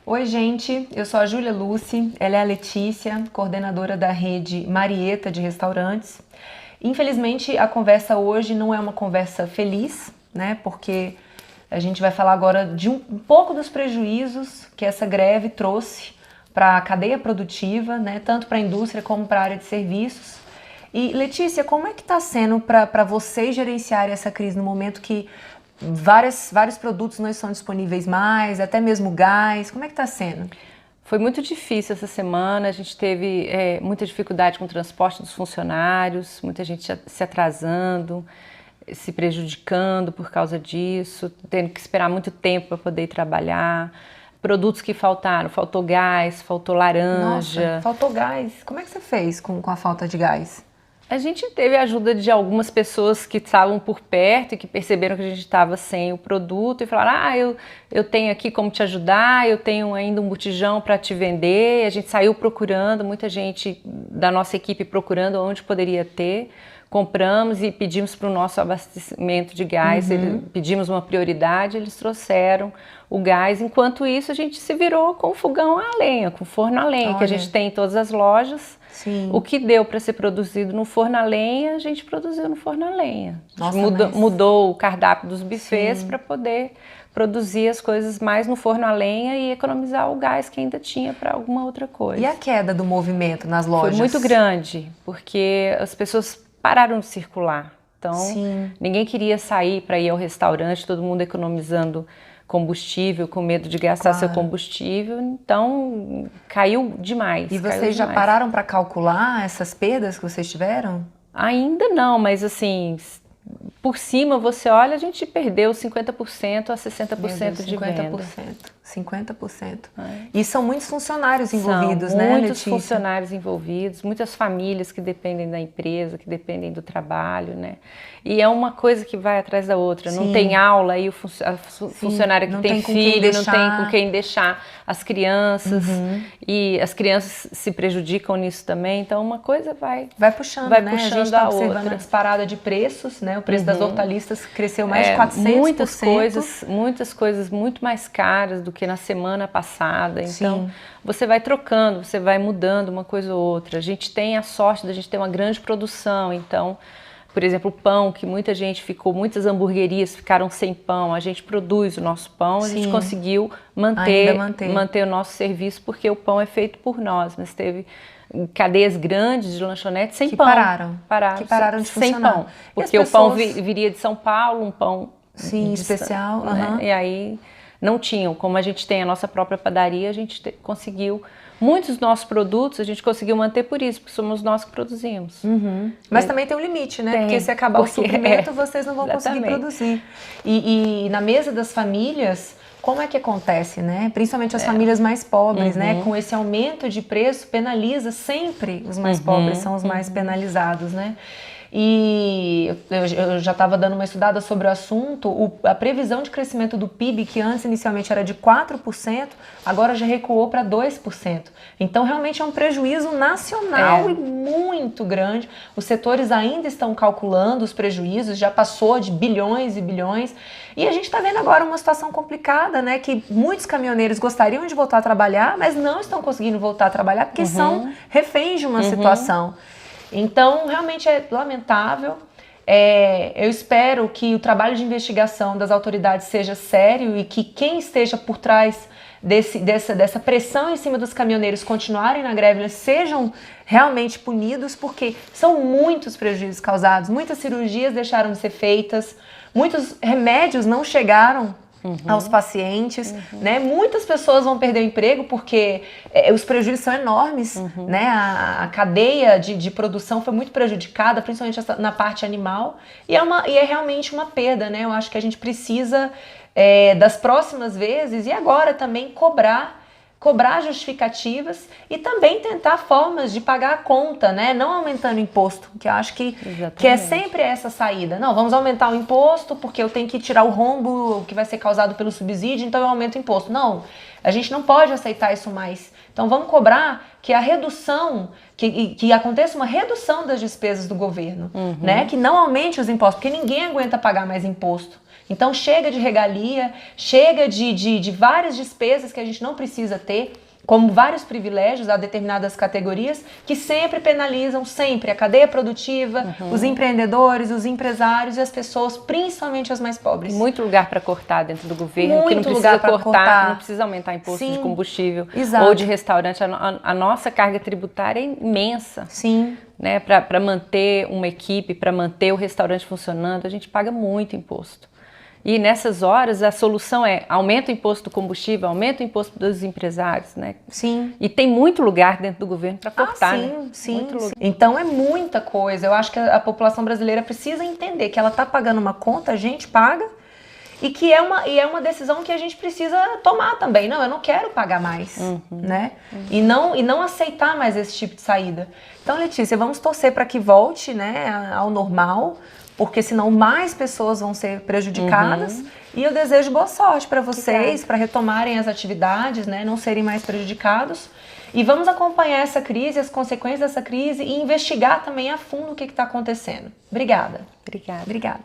Oi, gente, eu sou a Júlia Lucy, ela é a Letícia, coordenadora da rede Marieta de restaurantes. Infelizmente, a conversa hoje não é uma conversa feliz, né? Porque a gente vai falar agora de um pouco dos prejuízos que essa greve trouxe para a cadeia produtiva, né? Tanto para a indústria como para a área de serviços. E, Letícia, como é que está sendo para vocês gerenciarem essa crise no momento que vários produtos não estão disponíveis mais, até mesmo gás? Como é que está sendo? Foi muito difícil essa semana, a gente teve muita dificuldade com o transporte dos funcionários, muita gente se atrasando, se prejudicando por causa disso, tendo que esperar muito tempo para poder trabalhar. Produtos que faltaram, faltou gás, faltou laranja. Nossa, faltou gás. Como é que você fez com a falta de gás? A gente teve a ajuda de algumas pessoas que estavam por perto e que perceberam que a gente estava sem o produto e falaram, eu tenho aqui como te ajudar, eu tenho ainda um botijão para te vender. A gente saiu procurando, muita gente da nossa equipe procurando onde poderia ter. Compramos e pedimos para o nosso abastecimento de gás, pedimos uma prioridade, eles trouxeram o gás. Enquanto isso, a gente se virou com o fogão a lenha, com o forno a lenha, que a gente tem em todas as lojas. Sim. O que deu para ser produzido no forno a lenha, a gente produziu no forno a lenha. Nossa, mudou o cardápio dos buffets para poder produzir as coisas mais no forno a lenha e economizar o gás que ainda tinha para alguma outra coisa. E a queda do movimento nas lojas? Foi muito grande, porque as pessoas pararam de circular. Então, ninguém queria sair para ir ao restaurante, todo mundo economizando combustível, com medo de gastar seu combustível. Então, caiu demais. E vocês já pararam para calcular essas perdas que vocês tiveram? Ainda não, mas assim, por cima você olha, a gente perdeu 50% a 60% de venda. 50%. E são muitos funcionários envolvidos, né, Letícia? Muitos funcionários envolvidos, muitas famílias que dependem da empresa, que dependem do trabalho, né? E é uma coisa que vai atrás da outra. Não tem aula e a funcionária que tem filho não tem com quem deixar as crianças. E as crianças se prejudicam nisso também. Então uma coisa vai puxando, né? A gente está observando a disparada de preços, né? O preço das hortaliças cresceu mais de 400%. Muitas coisas muito mais caras do que na semana passada. Então, você vai trocando, você vai mudando uma coisa ou outra. A gente tem a sorte de a gente ter uma grande produção. Então, por exemplo, o pão, que muitas hamburguerias ficaram sem pão. A gente produz o nosso pão, a gente conseguiu manter o nosso serviço, porque o pão é feito por nós. Mas teve cadeias grandes de lanchonete sem pão. Pararam de sem funcionar. Pão. Porque o pão viria de São Paulo, um pão especial. Né? E aí não tinham. Como a gente tem a nossa própria padaria, a gente conseguiu. Muitos dos nossos produtos a gente conseguiu manter por isso, porque somos nós que produzimos. Mas também tem um limite, né? Porque se acabar o suprimento, vocês não vão conseguir produzir. E na mesa das famílias, como é que acontece, né? Principalmente as famílias mais pobres, né? Com esse aumento de preço, penaliza sempre os mais pobres, são os mais penalizados, né? E eu já estava dando uma estudada sobre o assunto. A previsão de crescimento do PIB, que antes inicialmente era de 4%, agora já recuou para 2%. Então realmente é um prejuízo nacional e muito grande. Os setores ainda estão calculando os prejuízos, já passou de bilhões e bilhões. E a gente está vendo agora uma situação complicada, né? Que muitos caminhoneiros gostariam de voltar a trabalhar, mas não estão conseguindo voltar a trabalhar porque são reféns de uma situação. Então, realmente é lamentável. Eu espero que o trabalho de investigação das autoridades seja sério e que quem esteja por trás dessa pressão em cima dos caminhoneiros continuarem na greve, eles sejam realmente punidos, porque são muitos prejuízos causados, muitas cirurgias deixaram de ser feitas, muitos remédios não chegaram aos pacientes, né? Muitas pessoas vão perder o emprego porque os prejuízos são enormes, né? A cadeia de produção foi muito prejudicada, principalmente na parte animal, e é realmente uma perda, né? Eu acho que a gente precisa, das próximas vezes, e agora também cobrar justificativas e também tentar formas de pagar a conta, né? Não aumentando o imposto, que eu acho que é sempre essa saída. Não, vamos aumentar o imposto porque eu tenho que tirar o rombo que vai ser causado pelo subsídio, então eu aumento o imposto. Não, a gente não pode aceitar isso mais. Então vamos cobrar que a redução, que aconteça uma redução das despesas do governo, né? Que não aumente os impostos, porque ninguém aguenta pagar mais imposto. Então chega de regalia, chega de várias despesas que a gente não precisa ter, como vários privilégios a determinadas categorias que sempre penalizam sempre a cadeia produtiva, os empreendedores, os empresários e as pessoas, principalmente as mais pobres. Tem muito lugar para cortar dentro do governo, que não precisa cortar, não precisa aumentar imposto de combustível ou de restaurante. A nossa carga tributária é imensa. Sim. Né? Para manter uma equipe, para manter o restaurante funcionando, a gente paga muito imposto. E nessas horas a solução é aumenta o imposto do combustível, aumenta o imposto dos empresários, né? Sim. E tem muito lugar dentro do governo para cortar, sim, né? Sim. Então é muita coisa. Eu acho que a população brasileira precisa entender que ela está pagando uma conta, a gente paga, e que é uma decisão que a gente precisa tomar também. Não, eu não quero pagar mais, né? E não aceitar mais esse tipo de saída. Então, Letícia, vamos torcer para que volte, né, ao normal, porque senão mais pessoas vão ser prejudicadas. E eu desejo boa sorte para vocês, para retomarem as atividades, né, não serem mais prejudicados. E vamos acompanhar essa crise, as consequências dessa crise e investigar também a fundo o que está acontecendo. Obrigada. Obrigada. Obrigada.